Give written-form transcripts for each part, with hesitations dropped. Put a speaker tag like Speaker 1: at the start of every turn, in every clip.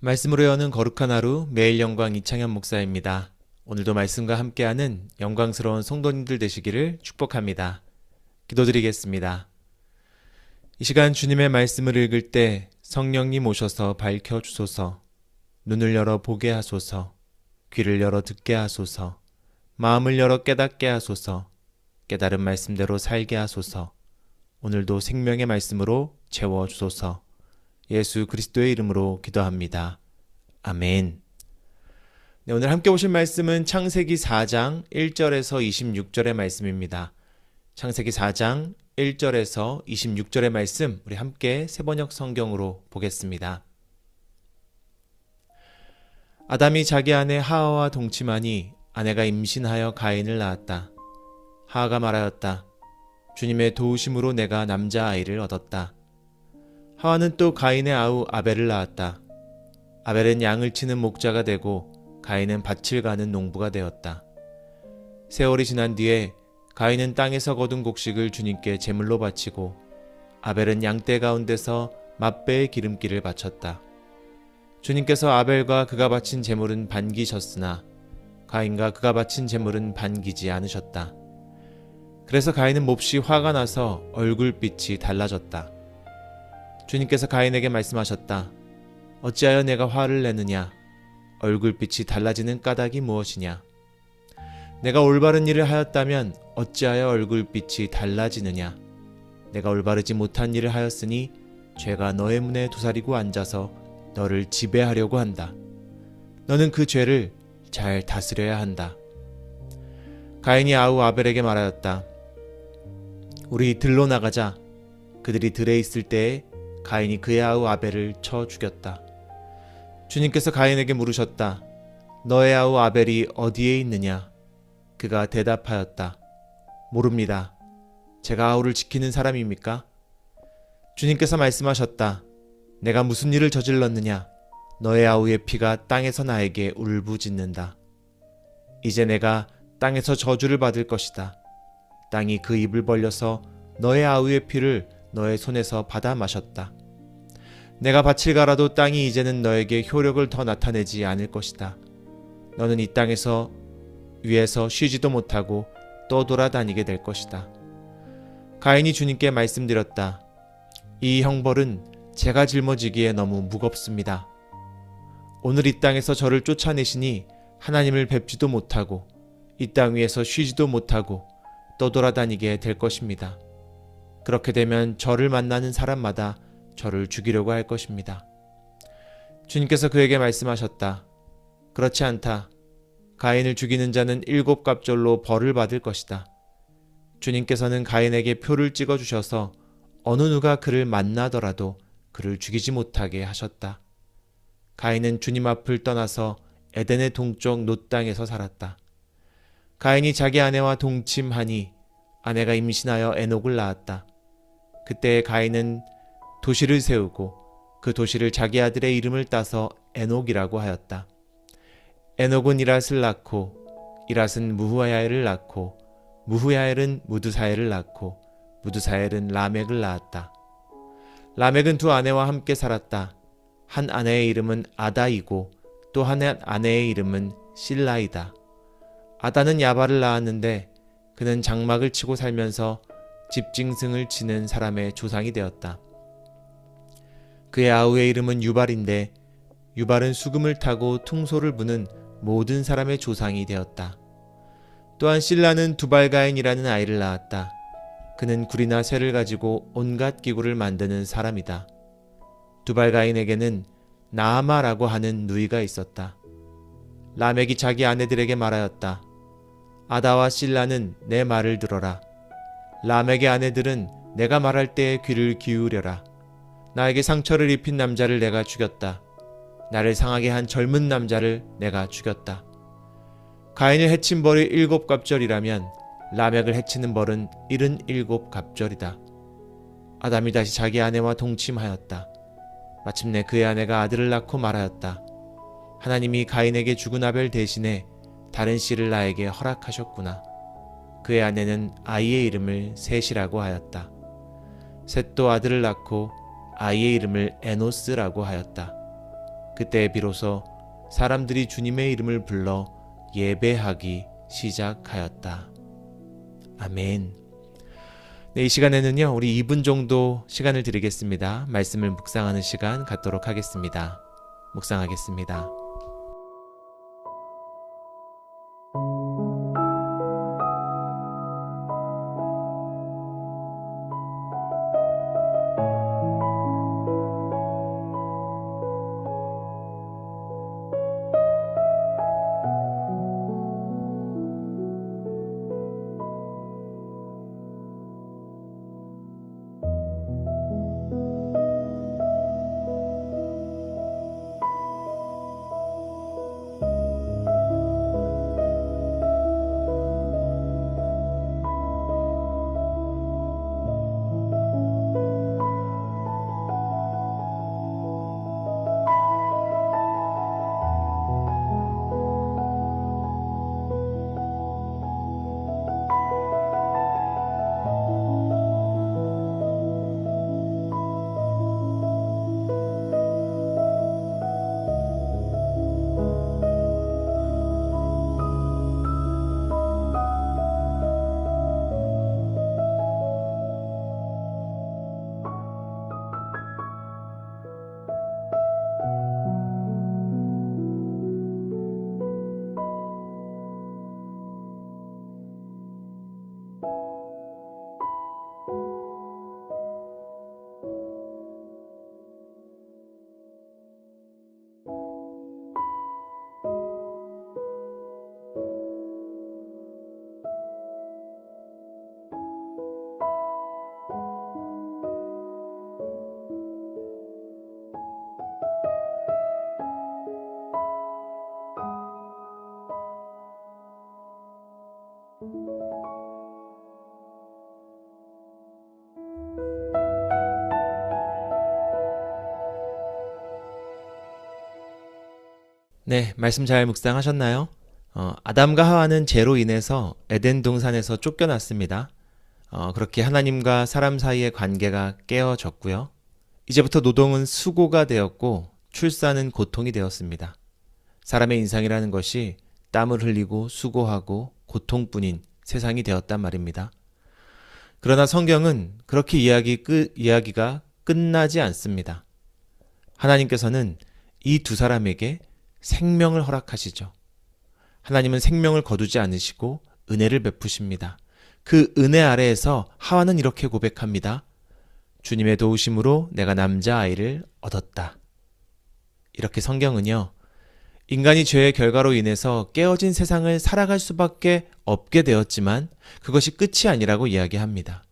Speaker 1: 말씀으로 여는 거룩한 하루 매일 영광 이창현 목사입니다. 오늘도 말씀과 함께하는 영광스러운 성도님들 되시기를 축복합니다. 기도드리겠습니다. 이 시간 주님의 말씀을 읽을 때 성령님 오셔서 밝혀주소서, 눈을 열어 보게 하소서, 귀를 열어 듣게 하소서, 마음을 열어 깨닫게 하소서, 깨달은 말씀대로 살게 하소서, 오늘도 생명의 말씀으로 채워주소서. 예수 그리스도의 이름으로 기도합니다. 아멘. 네, 오늘 함께 보실 말씀은 창세기 4장 1절에서 26절의 말씀입니다. 창세기 4장 1절에서 26절의 말씀 우리 함께 세번역 성경으로 보겠습니다. 아담이 자기 아내 하와와 동침하니 아내가 임신하여 가인을 낳았다. 하와가 말하였다. 주님의 도우심으로 내가 남자아이를 얻었다. 하와는 또 가인의 아우 아벨을 낳았다. 아벨은 양을 치는 목자가 되고 가인은 밭을 가는 농부가 되었다. 세월이 지난 뒤에 가인은 땅에서 거둔 곡식을 주님께 제물로 바치고 아벨은 양떼 가운데서 맛배의 기름기를 바쳤다. 주님께서 아벨과 그가 바친 제물은 반기셨으나 가인과 그가 바친 제물은 반기지 않으셨다. 그래서 가인은 몹시 화가 나서 얼굴빛이 달라졌다. 주님께서 가인에게 말씀하셨다. 어찌하여 내가 화를 내느냐? 얼굴빛이 달라지는 까닭이 무엇이냐? 내가 올바른 일을 하였다면 어찌하여 얼굴빛이 달라지느냐? 내가 올바르지 못한 일을 하였으니 죄가 너의 문에 도사리고 앉아서 너를 지배하려고 한다. 너는 그 죄를 잘 다스려야 한다. 가인이 아우 아벨에게 말하였다. 우리 들로 나가자. 그들이 들에 있을 때에 가인이 그의 아우 아벨을 쳐 죽였다. 주님께서 가인에게 물으셨다. 너의 아우 아벨이 어디에 있느냐? 그가 대답하였다. 모릅니다. 제가 아우를 지키는 사람입니까? 주님께서 말씀하셨다. 내가 무슨 일을 저질렀느냐? 너의 아우의 피가 땅에서 나에게 울부짖는다. 이제 내가 땅에서 저주를 받을 것이다. 땅이 그 입을 벌려서 너의 아우의 피를 너의 손에서 받아 마셨다. 내가 밭을 갈아도 땅이 이제는 너에게 효력을 더 나타내지 않을 것이다. 너는 이 땅에서 위에서 쉬지도 못하고 떠돌아다니게 될 것이다. 가인이 주님께 말씀드렸다. 이 형벌은 제가 짊어지기에 너무 무겁습니다. 오늘 이 땅에서 저를 쫓아내시니 하나님을 뵙지도 못하고 이 땅 위에서 쉬지도 못하고 떠돌아다니게 될 것입니다. 그렇게 되면 저를 만나는 사람마다 저를 죽이려고 할 것입니다. 주님께서 그에게 말씀하셨다. 그렇지 않다. 가인을 죽이는 자는 7갑절로 벌을 받을 것이다. 주님께서는 가인에게 표를 찍어주셔서 어느 누가 그를 만나더라도 그를 죽이지 못하게 하셨다. 가인은 주님 앞을 떠나서 에덴의 동쪽 놋 땅에서 살았다. 가인이 자기 아내와 동침하니 아내가 임신하여 에녹을 낳았다. 그때 가인은 도시를 세우고 그 도시를 자기 아들의 이름을 따서 에녹이라고 하였다. 에녹은 이랏을 낳고 이랏은 무후야엘을 낳고 무후야엘은 무드사엘을 낳고 무드사엘은 라멕을 낳았다. 라멕은 두 아내와 함께 살았다. 한 아내의 이름은 아다이고 또 한 아내의 이름은 실라이다. 아다는 야발을 낳았는데 그는 장막을 치고 살면서 집짐승을 치는 사람의 조상이 되었다. 그의 아우의 이름은 유발인데 유발은 수금을 타고 퉁소를 부는 모든 사람의 조상이 되었다. 또한 실라는 두발가인이라는 아이를 낳았다. 그는 굴이나 쇠를 가지고 온갖 기구를 만드는 사람이다. 두발가인에게는 나아마라고 하는 누이가 있었다. 라멕이 자기 아내들에게 말하였다. 아다와 실라는 내 말을 들어라. 라멕의 아내들은 내가 말할 때에 귀를 기울여라. 나에게 상처를 입힌 남자를 내가 죽였다. 나를 상하게 한 젊은 남자를 내가 죽였다. 가인을 해친 벌이 7갑절이라면 라멕을 해치는 벌은 77갑절이다. 아담이 다시 자기 아내와 동침하였다. 마침내 그의 아내가 아들을 낳고 말하였다. 하나님이 가인에게 죽은 아벨 대신에 다른 씨를 나에게 허락하셨구나. 그의 아내는 아이의 이름을 셋이라고 하였다. 셋도 아들을 낳고 아이의 이름을 에노스라고 하였다. 그때 비로소 사람들이 주님의 이름을 불러 예배하기 시작하였다. 아멘. 네, 이 시간에는요, 우리 2분 정도 시간을 드리겠습니다. 말씀을 묵상하는 시간 갖도록 하겠습니다. 묵상하겠습니다. 네, 말씀 잘 묵상하셨나요? 아담과 하와는 죄로 인해서 에덴 동산에서 쫓겨났습니다. 그렇게 하나님과 사람 사이의 관계가 깨어졌고요. 이제부터 노동은 수고가 되었고 출산은 고통이 되었습니다. 사람의 인상이라는 것이 땀을 흘리고 수고하고 고통뿐인 세상이 되었단 말입니다. 그러나 성경은 그렇게 이야기가 끝나지 않습니다. 하나님께서는 이 두 사람에게 생명을 허락하시죠. 하나님은 생명을 거두지 않으시고 은혜를 베푸십니다. 그 은혜 아래에서 하와는 이렇게 고백합니다. 주님의 도우심으로 내가 남자아이를 얻었다. 이렇게 성경은요, 인간이 죄의 결과로 인해서 깨어진 세상을 살아갈 수밖에 없게 되었지만 그것이 끝이 아니라고 이야기합니다.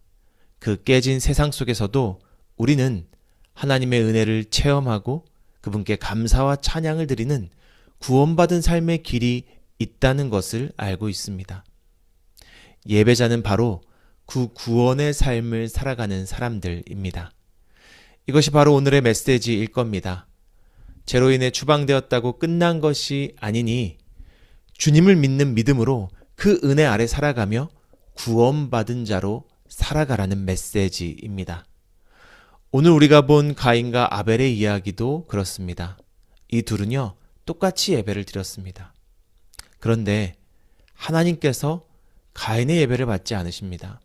Speaker 1: 그 깨진 세상 속에서도 우리는 하나님의 은혜를 체험하고 그분께 감사와 찬양을 드리는 구원받은 삶의 길이 있다는 것을 알고 있습니다. 예배자는 바로 그 구원의 삶을 살아가는 사람들입니다. 이것이 바로 오늘의 메시지일 겁니다. 죄로 인해 추방되었다고 끝난 것이 아니니 주님을 믿는 믿음으로 그 은혜 아래 살아가며 구원받은 자로 살아가라는 메시지입니다. 오늘 우리가 본 가인과 아벨의 이야기도 그렇습니다. 이 둘은요, 똑같이 예배를 드렸습니다. 그런데 하나님께서 가인의 예배를 받지 않으십니다.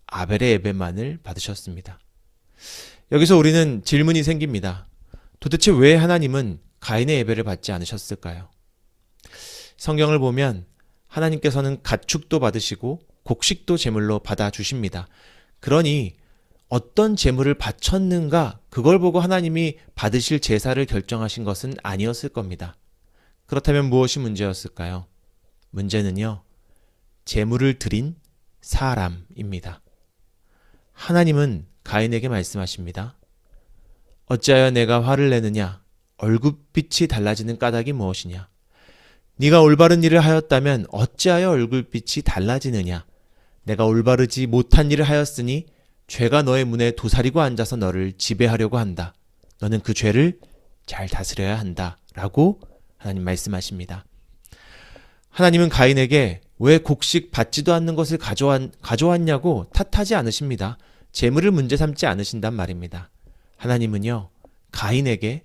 Speaker 1: 아벨의 예배만을 받으셨습니다. 여기서 우리는 질문이 생깁니다. 도대체 왜 하나님은 가인의 예배를 받지 않으셨을까요? 성경을 보면 하나님께서는 가축도 받으시고 곡식도 제물로 받아주십니다. 그러니 어떤 제물을 바쳤는가, 그걸 보고 하나님이 받으실 제사를 결정하신 것은 아니었을 겁니다. 그렇다면 무엇이 문제였을까요? 문제는요, 제물을 드린 사람입니다. 하나님은 가인에게 말씀하십니다. 어찌하여 내가 화를 내느냐? 얼굴빛이 달라지는 까닭이 무엇이냐? 네가 올바른 일을 하였다면 어찌하여 얼굴빛이 달라지느냐? 내가 올바르지 못한 일을 하였으니 죄가 너의 문에 도사리고 앉아서 너를 지배하려고 한다. 너는 그 죄를 잘 다스려야 한다. 라고 하나님 말씀하십니다. 하나님은 가인에게 왜 곡식 받지도 않는 것을 가져왔냐고 탓하지 않으십니다. 재물을 문제 삼지 않으신단 말입니다. 하나님은요, 가인에게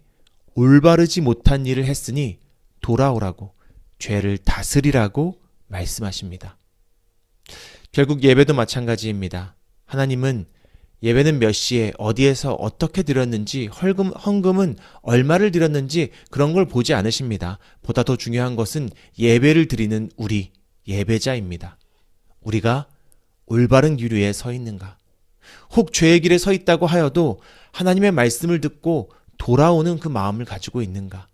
Speaker 1: 올바르지 못한 일을 했으니 돌아오라고, 죄를 다스리라고 말씀하십니다. 결국 예배도 마찬가지입니다. 하나님은 예배는 몇 시에 어디에서 어떻게 드렸는지, 헌금은 얼마를 드렸는지 그런 걸 보지 않으십니다. 보다 더 중요한 것은 예배를 드리는 우리 예배자입니다. 우리가 올바른 길 위에 서 있는가? 혹 죄의 길에 서 있다고 하여도 하나님의 말씀을 듣고 돌아오는 그 마음을 가지고 있는가?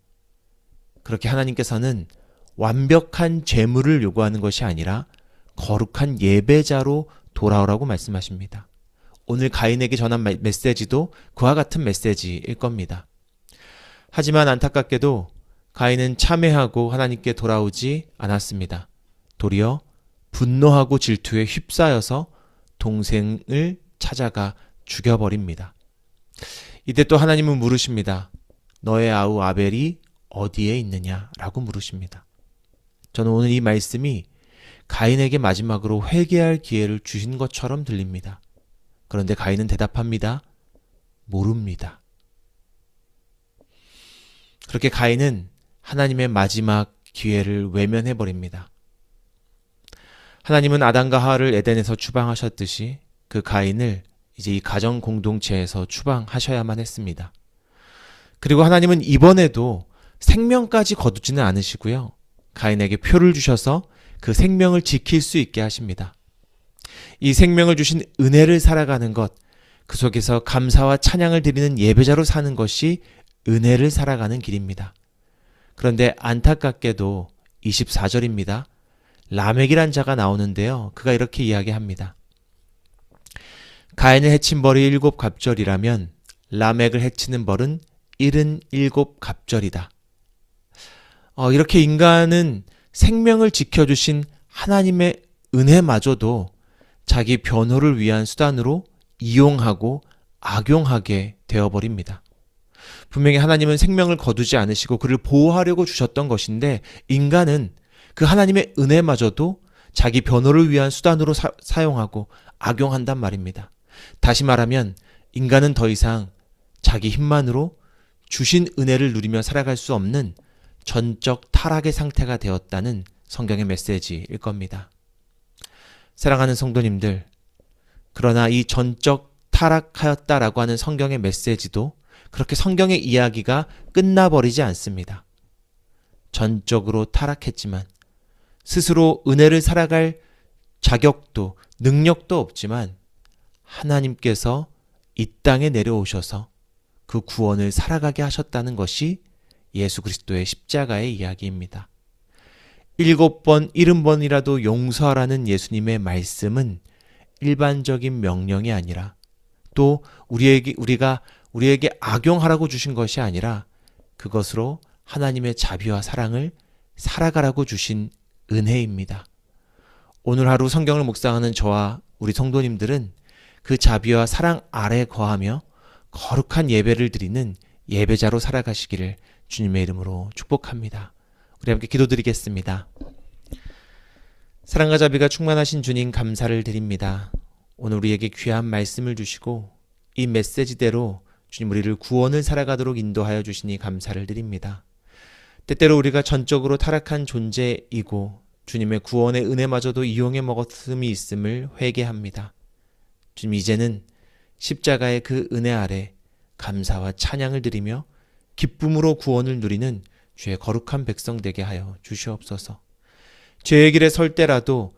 Speaker 1: 그렇게 하나님께서는 완벽한 제물을 요구하는 것이 아니라 거룩한 예배자로 돌아오라고 말씀하십니다. 오늘 가인에게 전한 메시지도 그와 같은 메시지일 겁니다. 하지만 안타깝게도 가인은 참회하고 하나님께 돌아오지 않았습니다. 도리어 분노하고 질투에 휩싸여서 동생을 찾아가 죽여버립니다. 이때 또 하나님은 물으십니다. 너의 아우 아벨이 어디에 있느냐라고 물으십니다. 저는 오늘 이 말씀이 가인에게 마지막으로 회개할 기회를 주신 것처럼 들립니다. 그런데 가인은 대답합니다. 모릅니다. 그렇게 가인은 하나님의 마지막 기회를 외면해버립니다. 하나님은 아담과 하와를 에덴에서 추방하셨듯이 그 가인을 이제 이 가정 공동체에서 추방하셔야만 했습니다. 그리고 하나님은 이번에도 생명까지 거두지는 않으시고요. 가인에게 표를 주셔서 그 생명을 지킬 수 있게 하십니다. 이 생명을 주신 은혜를 살아가는 것, 그 속에서 감사와 찬양을 드리는 예배자로 사는 것이 은혜를 살아가는 길입니다. 그런데 안타깝게도 24절입니다. 라멕이란 자가 나오는데요. 그가 이렇게 이야기합니다. 가인을 해친 벌이 7갑절이라면 라멕을 해치는 벌은 77갑절이다. 이렇게 인간은 생명을 지켜주신 하나님의 은혜마저도 자기 변호를 위한 수단으로 이용하고 악용하게 되어버립니다. 분명히 하나님은 생명을 거두지 않으시고 그를 보호하려고 주셨던 것인데 인간은 그 하나님의 은혜마저도 자기 변호를 위한 수단으로 사용하고 악용한단 말입니다. 다시 말하면 인간은 더 이상 자기 힘만으로 주신 은혜를 누리며 살아갈 수 없는 전적 타락의 상태가 되었다는 성경의 메시지일 겁니다. 사랑하는 성도님들, 그러나 이 전적 타락하였다라고 하는 성경의 메시지도 그렇게 성경의 이야기가 끝나버리지 않습니다. 전적으로 타락했지만 스스로 은혜를 살아갈 자격도 능력도 없지만 하나님께서 이 땅에 내려오셔서 그 구원을 살아가게 하셨다는 것이 예수 그리스도의 십자가의 이야기입니다. 7번, 70번이라도 용서하라는 예수님의 말씀은 일반적인 명령이 아니라 또 우리가 우리에게 악용하라고 주신 것이 아니라 그것으로 하나님의 자비와 사랑을 살아가라고 주신 은혜입니다. 오늘 하루 성경을 묵상하는 저와 우리 성도님들은 그 자비와 사랑 아래 거하며 거룩한 예배를 드리는 예배자로 살아가시기를 주님의 이름으로 축복합니다. 우리 함께 기도드리겠습니다. 사랑과 자비가 충만하신 주님 감사를 드립니다. 오늘 우리에게 귀한 말씀을 주시고 이 메시지대로 주님 우리를 구원을 살아가도록 인도하여 주시니 감사를 드립니다. 때때로 우리가 전적으로 타락한 존재이고 주님의 구원의 은혜마저도 이용해 먹었음이 있음을 회개합니다. 주님 이제는 십자가의 그 은혜 아래 감사와 찬양을 드리며 기쁨으로 구원을 누리는 주의 거룩한 백성 되게 하여 주시옵소서. 죄의 길에 설 때라도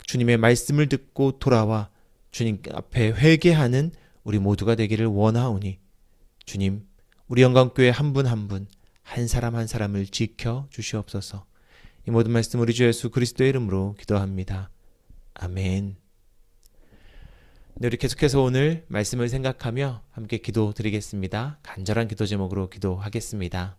Speaker 1: 주님의 말씀을 듣고 돌아와 주님 앞에 회개하는 우리 모두가 되기를 원하오니 주님 우리 영광교회 한 분 한 분 한 사람 한 사람을 지켜 주시옵소서. 이 모든 말씀 우리 주 예수 그리스도의 이름으로 기도합니다. 아멘. 네, 우리 계속해서 오늘 말씀을 생각하며 함께 기도 드리겠습니다. 간절한 기도 제목으로 기도하겠습니다.